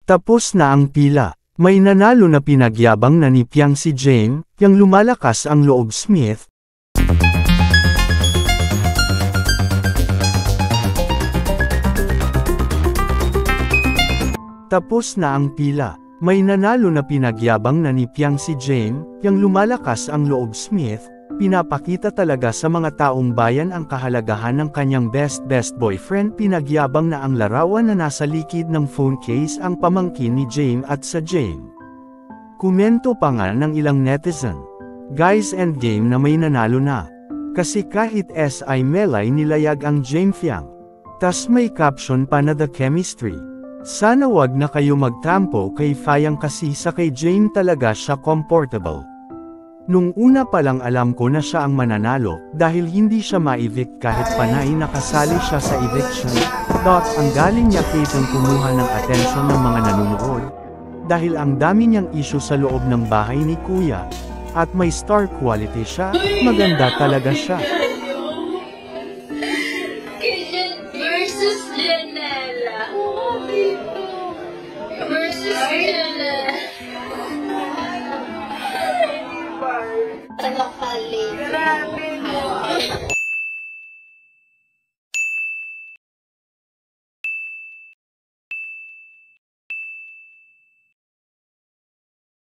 Tapos na ang pila. May nanalo na pinagyabang na ni Piang si Jane, yang lumalakas ang loob Smith. Tapos na ang pila. May nanalo na pinagyabang na ni Piang si Jane, yang lumalakas ang loob Smith. Pinapakita talaga sa mga taong bayan ang kahalagahan ng kanyang best boyfriend. Pinagyabang na ang larawan na nasa likid ng phone case ang pamangkin ni Jane at sa Jane. Komento pa nga ng ilang netizen. Guys, endgame na may nanalo na. Kasi kahit SI Melay nilayag ang Jane Fiang. Tas may caption pa na the chemistry. Sana wag na kayo magtampo kay Fiang kasi sa kay Jane talaga siya comfortable. Nung una pa lang alam ko na siya ang mananalo, dahil hindi siya ma-evict kahit panay nakasali siya sa eviction. Ang galing niya kitang kumuha ng atensyon ng mga nanonood. Dahil ang dami niyang issue sa loob ng bahay ni Kuya. At may star quality siya, maganda talaga siya. Versus Janela. Versus Janela. Ano kali?